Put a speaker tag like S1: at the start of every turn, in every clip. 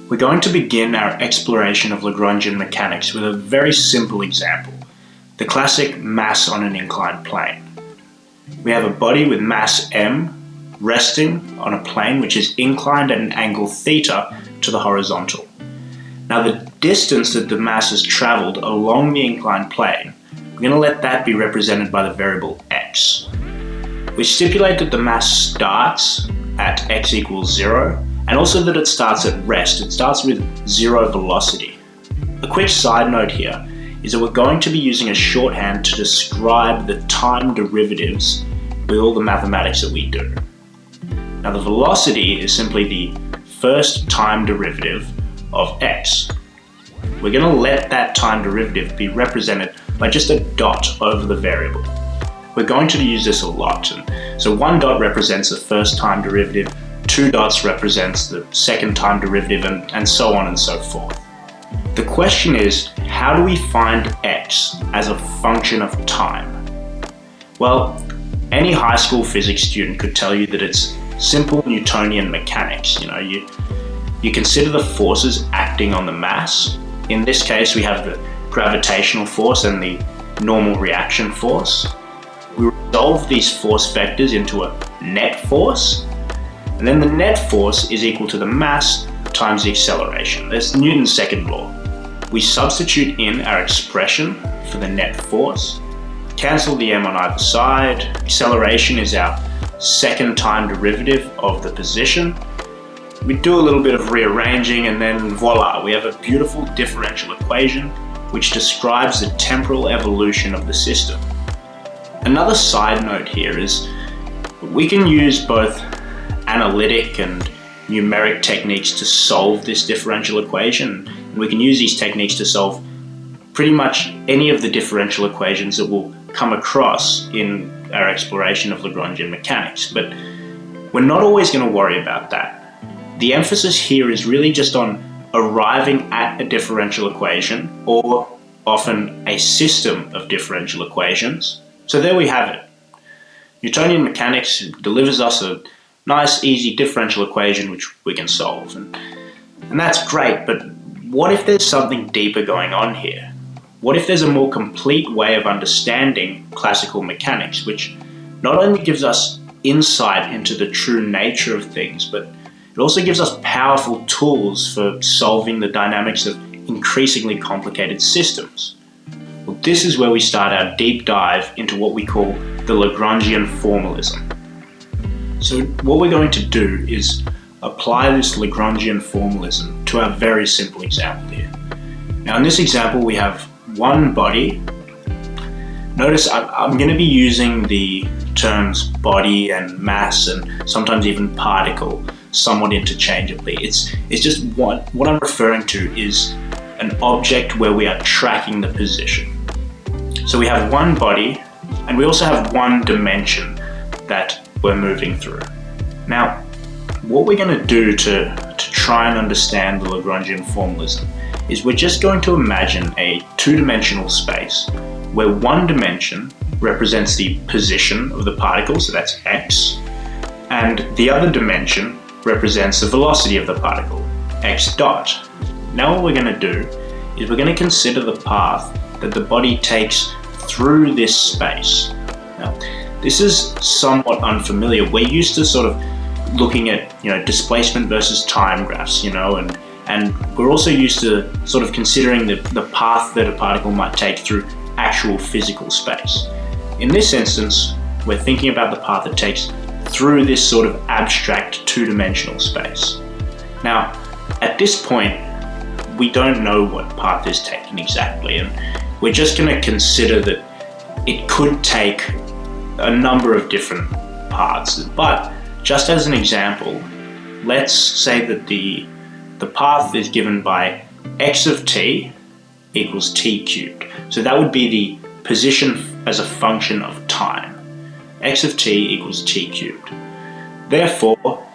S1: We're going to begin our exploration of Lagrangian mechanics with a very simple example, the classic mass on an inclined plane. We have a body with mass m resting on a plane which is inclined at an angle theta to the horizontal. Now the distance that the mass has traveled along the inclined plane, we're going to let that be represented by the variable x. We stipulate that the mass starts at x equals 0, and also that it starts at rest. It starts with 0 velocity. A quick side note here is that we're going to be using a shorthand to describe the time derivatives with all the mathematics that we do. Now the velocity is simply the first time derivative of x. We're going to let that time derivative be represented by just a dot over the variable. We're going to use this a lot. So one dot represents the first time derivative, two dots represents the second time derivative, and so on and so forth. The question is, how do we find x as a function of time? Well, any high school physics student could tell you that it's simple Newtonian mechanics. You consider the forces acting on the mass. In this case, we have the gravitational force and the normal reaction force. We resolve these force vectors into a net force, and then the net force is equal to the mass times the acceleration. That's Newton's second law. We substitute in our expression for the net force, cancel the m on either side. Acceleration is our second time derivative of the position. We do a little bit of rearranging, and then voila, we have a beautiful differential equation which describes the temporal evolution of the system. Another side note here is we can use both analytic and numeric techniques to solve this differential equation. We can use these techniques to solve pretty much any of the differential equations that we'll come across in our exploration of Lagrangian mechanics, but we're not always going to worry about that. The emphasis here is really just on arriving at a differential equation, or often a system of differential equations. So there we have it. Newtonian mechanics delivers us a nice, easy differential equation which we can solve. And that's great, but what if there's something deeper going on here? What if there's a more complete way of understanding classical mechanics, which not only gives us insight into the true nature of things, but it also gives us powerful tools for solving the dynamics of increasingly complicated systems? Well, this is where we start our deep dive into what we call the Lagrangian formalism. So what we're going to do is apply this Lagrangian formalism to our very simple example here. Now in this example we have one body. Notice I'm going to be using the terms body and mass and sometimes even particle somewhat interchangeably. It's just what I'm referring to is an object where we are tracking the position. So we have one body and we also have one dimension that we're moving through. Now, what we're going to do to try and understand the Lagrangian formalism is we're just going to imagine a two-dimensional space where one dimension represents the position of the particle, so that's x, and the other dimension represents the velocity of the particle, x dot. Now what we're going to do is we're going to consider the path that the body takes through this space. Now, this is somewhat unfamiliar. We're used to sort of looking at displacement versus time graphs, and we're also used to sort of considering the path that a particle might take through actual physical space. In this instance, we're thinking about the path it takes through this sort of abstract two-dimensional space. Now, at this point, we don't know what path is taken exactly, and we're just going to consider that it could take a number of different paths. But just as an example, let's say that the path is given by x of t equals t cubed. So that would be the position as a function of time. X of t equals t cubed. Therefore,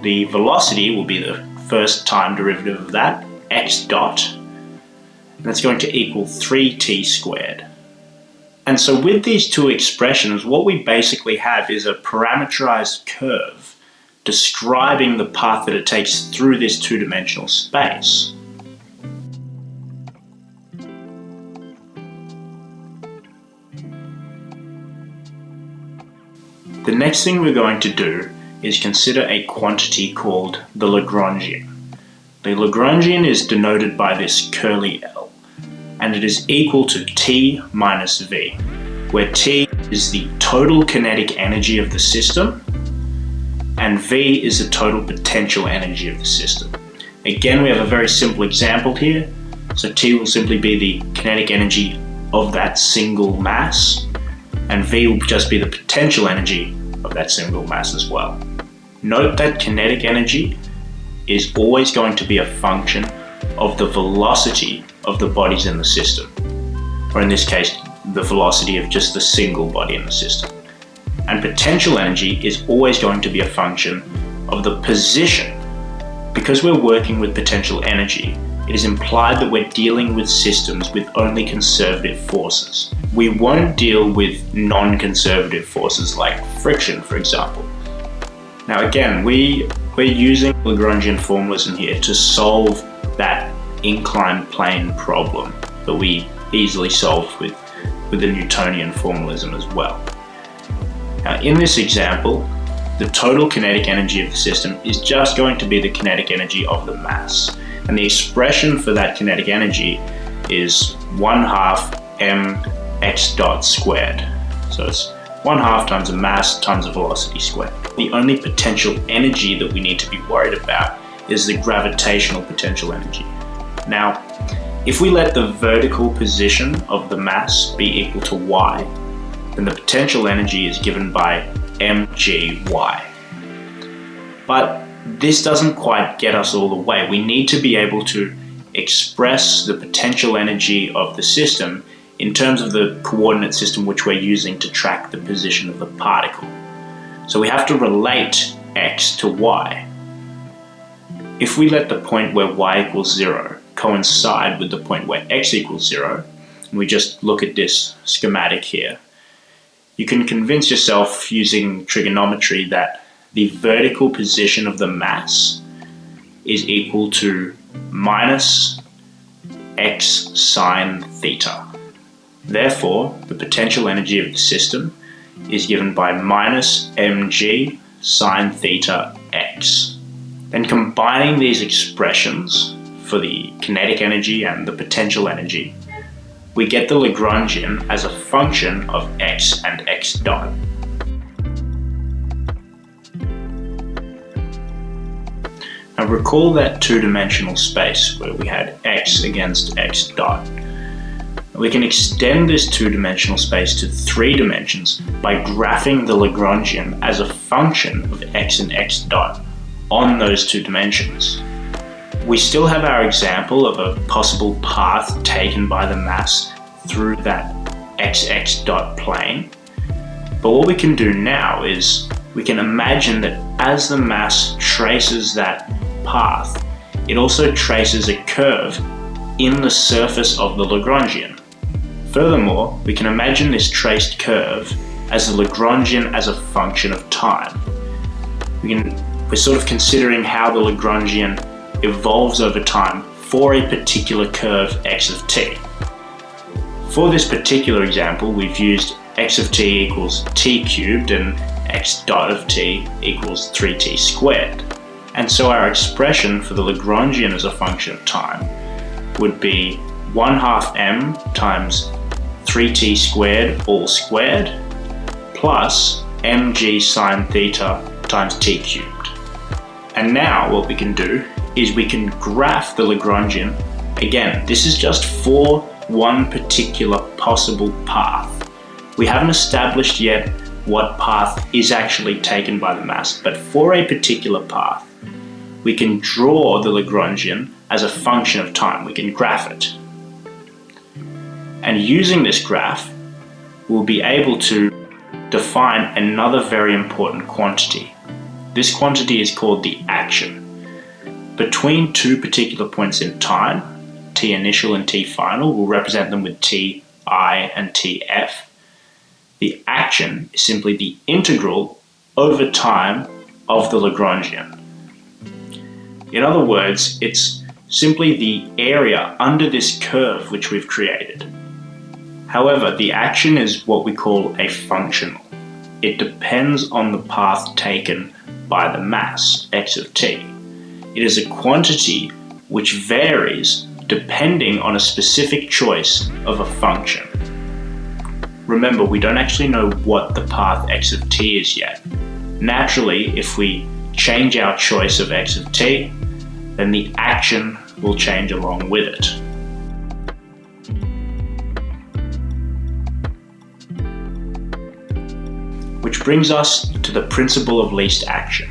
S1: the velocity will be the first time derivative of that, x dot, and that's going to equal 3t squared. And so with these two expressions, what we basically have is a parameterized curve describing the path that it takes through this two-dimensional space. The next thing we're going to do is consider a quantity called the Lagrangian. The Lagrangian is denoted by this curly L, and it is equal to T minus V, where T is the total kinetic energy of the system, and V is the total potential energy of the system. Again, we have a very simple example here, so T will simply be the kinetic energy of that single mass, and V will just be the potential energy of that single mass as well. Note that kinetic energy is always going to be a function of the velocity of the bodies in the system, or in this case, the velocity of just the single body in the system. And potential energy is always going to be a function of the position. Because we're working with potential energy, it is implied that we're dealing with systems with only conservative forces. We won't deal with non-conservative forces like friction, for example. Now again, we're using Lagrangian formulas in here to solve that inclined plane problem that we easily solved with the Newtonian formalism as well. Now in this example, the total kinetic energy of the system is just going to be the kinetic energy of the mass. And the expression for that kinetic energy is 1/2 mx dot squared. So it's 1/2 times the mass times the velocity squared. The only potential energy that we need to be worried about is the gravitational potential energy. Now, if we let the vertical position of the mass be equal to y, then the potential energy is given by mgy. But this doesn't quite get us all the way. We need to be able to express the potential energy of the system in terms of the coordinate system which we're using to track the position of the particle. So we have to relate x to y. If we let the point where y equals 0 coincide with the point where x equals 0, and we just look at this schematic here, you can convince yourself using trigonometry that the vertical position of the mass is equal to minus x sine theta. Therefore, the potential energy of the system is given by minus mg sine theta x. Then combining these expressions for the kinetic energy and the potential energy, we get the Lagrangian as a function of x and x dot. Now recall that two-dimensional space where we had x against x dot. We can extend this two-dimensional space to 3 dimensions by graphing the Lagrangian as a function of x and x dot on those 2 dimensions. We still have our example of a possible path taken by the mass through that xx dot plane. But what we can do now is we can imagine that as the mass traces that path, it also traces a curve in the surface of the Lagrangian. Furthermore, we can imagine this traced curve as the Lagrangian as a function of time. We're sort of considering how the Lagrangian evolves over time for a particular curve x of t. For this particular example, we've used x of t equals t cubed and x dot of t equals 3t squared. And so our expression for the Lagrangian as a function of time would be 1/2 m times 3t squared all squared plus mg sine theta times t cubed. And now what we can do is we can graph the Lagrangian. Again, this is just for one particular possible path. We haven't established yet what path is actually taken by the mass, but for a particular path, we can draw the Lagrangian as a function of time. We can graph it. And using this graph, we'll be able to define another very important quantity. This quantity is called the action. Between 2 particular points in time, t initial and t final, we'll represent them with ti and tf. The action is simply the integral over time of the Lagrangian. In other words, it's simply the area under this curve which we've created. However, the action is what we call a functional. It depends on the path taken by the mass, x of t. It is a quantity which varies depending on a specific choice of a function. Remember, we don't actually know what the path x of t is yet. Naturally, if we change our choice of x of t, then the action will change along with it. Which brings us to the principle of least action.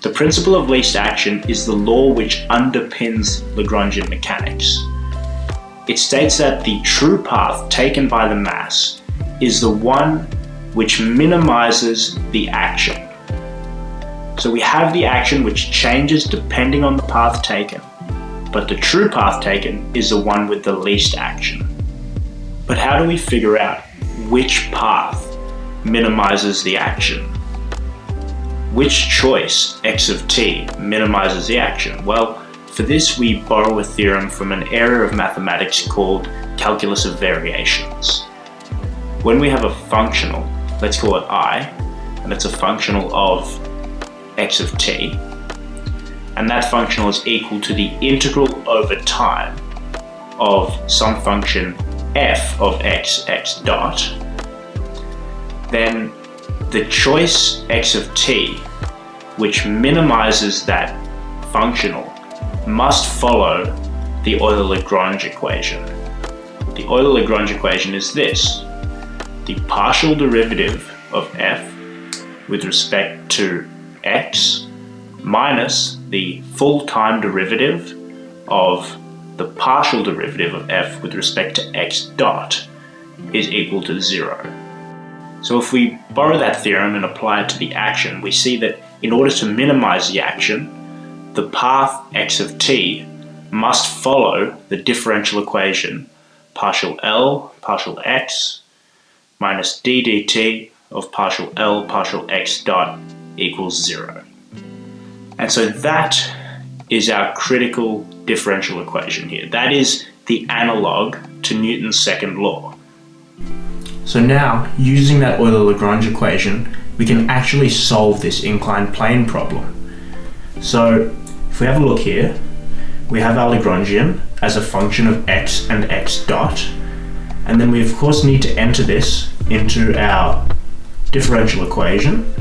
S1: The principle of least action is the law which underpins Lagrangian mechanics. It states that the true path taken by the mass is the one which minimizes the action. So we have the action which changes depending on the path taken, but the true path taken is the one with the least action. But how do we figure out which path minimizes the action? Which choice, x of t, minimizes the action? Well, for this we borrow a theorem from an area of mathematics called calculus of variations. When we have a functional, let's call it I, and it's a functional of x of t, and that functional is equal to the integral over time of some function f of x dot, then the choice x of t, which minimizes that functional, must follow the Euler-Lagrange equation. The Euler-Lagrange equation is this: the partial derivative of f with respect to x minus the full time derivative of the partial derivative of f with respect to x dot is equal to 0. So if we borrow that theorem and apply it to the action, we see that in order to minimize the action, the path x of t must follow the differential equation partial L partial x minus d dt of partial L partial x dot equals 0. And so that is our critical differential equation here. That is the analog to Newton's second law. So now, using that Euler-Lagrange equation, we can actually solve this inclined plane problem. So if we have a look here, we have our Lagrangian as a function of x and x dot, and then we of course need to enter this into our differential equation.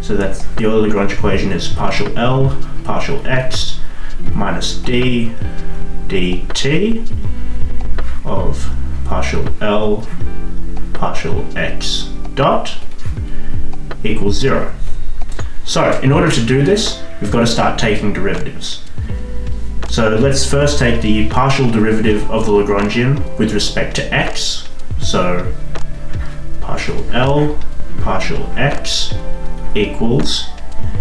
S1: So that the Euler-Lagrange equation is partial L partial x minus d dt of partial L partial x dot equals 0. So in order to do this, we've got to start taking derivatives. So let's first take the partial derivative of the Lagrangian with respect to x. So partial L partial x equals,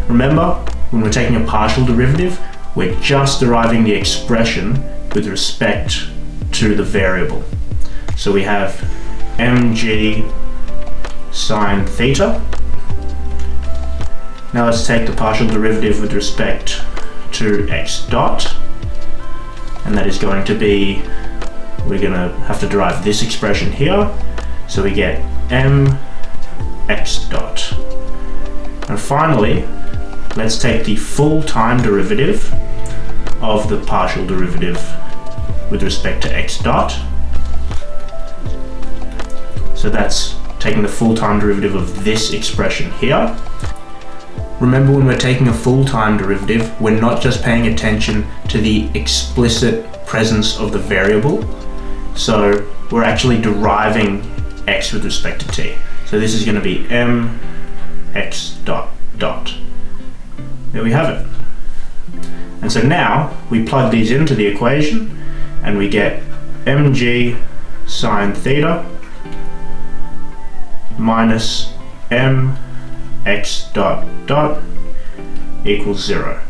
S1: remember, when we're taking a partial derivative, we're just deriving the expression with respect to the variable. So we have mg sine theta. Now let's take the partial derivative with respect to x dot, and that is going to be, we're going to have to derive this expression here, so we get m x dot. And finally, let's take the full time derivative of the partial derivative with respect to x dot. So that's taking the full time derivative of this expression here. Remember, when we're taking a full time derivative, we're not just paying attention to the explicit presence of the variable. So we're actually deriving x with respect to t. So this is going to be m x dot dot. There we have it. And so now we plug these into the equation and we get mg sine theta minus m x dot dot equals 0.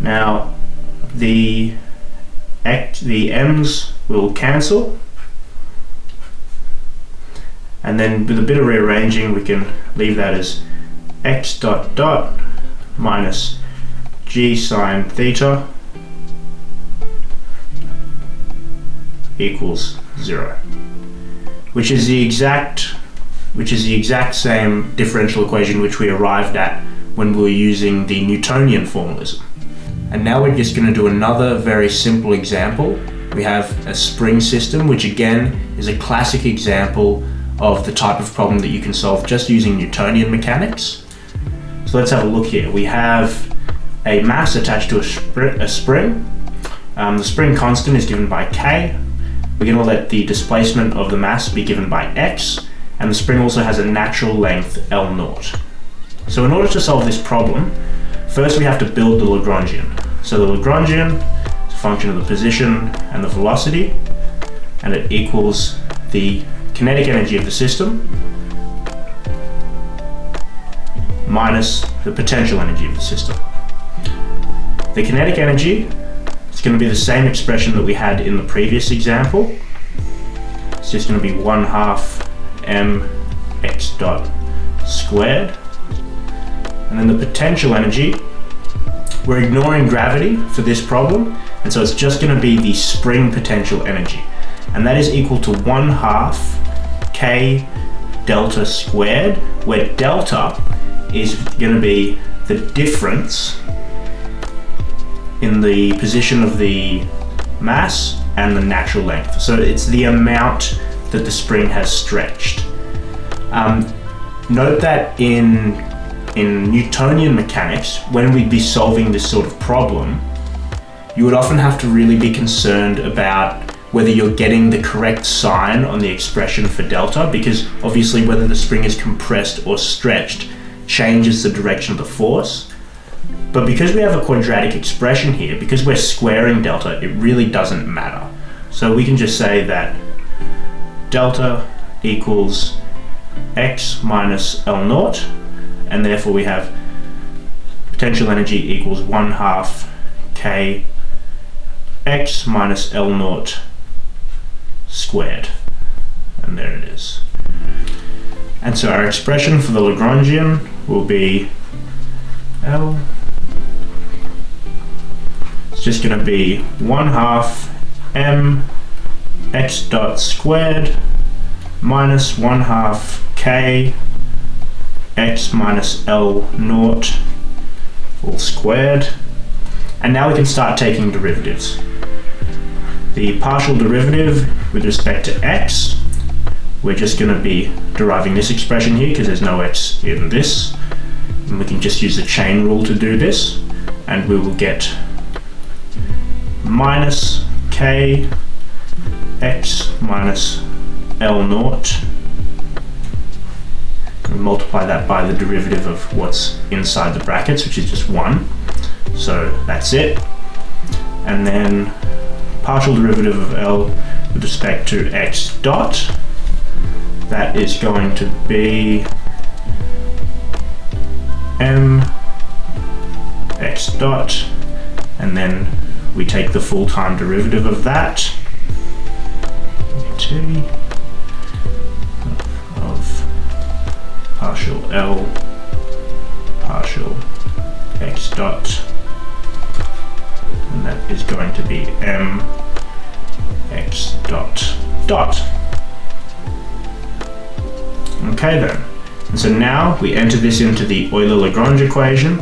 S1: Now the m's will cancel, and then with a bit of rearranging we can leave that as x dot dot minus g sine theta equals 0, which is the exact same differential equation which we arrived at when we were using the Newtonian formalism. And now we're just going to do another very simple example. We have a spring system, which again is a classic example of the type of problem that you can solve just using Newtonian mechanics. So let's have a look here. We have a mass attached to a spring. The spring constant is given by k. We're going to let the displacement of the mass be given by x, and the spring also has a natural length L0. So in order to solve this problem, first we have to build the Lagrangian. So the Lagrangian is a function of the position and the velocity, and it equals the kinetic energy of the system minus the potential energy of the system. The kinetic energy is going to be the same expression that we had in the previous example. It's just going to be 1/2 mx dot squared. And then the potential energy, we're ignoring gravity for this problem, and so it's just going to be the spring potential energy. And that is equal to 1/2 k delta squared, where delta is going to be the difference in the position of the mass and the natural length. So it's the amount that the spring has stretched. Note that in Newtonian mechanics, when we'd be solving this sort of problem, you would often have to really be concerned about whether you're getting the correct sign on the expression for delta, because obviously whether the spring is compressed or stretched changes the direction of the force. But because we have a quadratic expression here, because we're squaring delta, it really doesn't matter. So we can just say that delta equals x minus L0, and therefore we have potential energy equals 1/2 k x minus L0 squared. And there it is. And so our expression for the Lagrangian will be L. It's just going to be 1/2 m x dot squared minus 1/2 k x minus L0 all squared. And now we can start taking derivatives. The partial derivative with respect to x, we're just going to be deriving this expression here because there's no x in this. And we can just use the chain rule to do this, and we will get minus k x minus L0. We multiply that by the derivative of what's inside the brackets, which is just 1. So that's it. And then partial derivative of L with respect to x dot, that is going to be m x dot, and then we take the full-time derivative of that, t of partial L partial x dot, and that is going to be m x dot dot. Okay then, and so now we enter this into the Euler-Lagrange equation,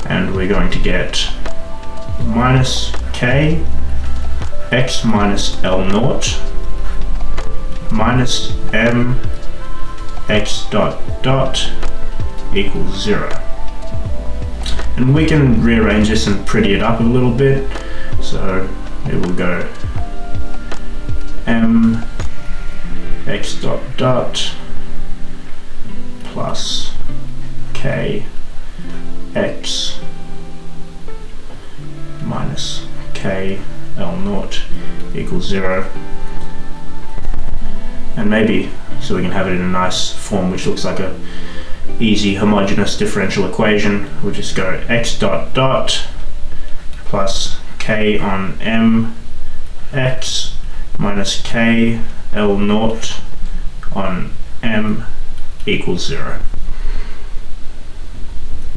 S1: and we're going to get minus k x minus L0 minus m x dot dot equals 0. And we can rearrange this and pretty it up a little bit, so it will go m x dot dot plus k x minus k L0 equals 0. And maybe so we can have it in a nice form which looks like a easy homogeneous differential equation. We'll just go x dot dot plus k on m x minus k L0 on m equals 0.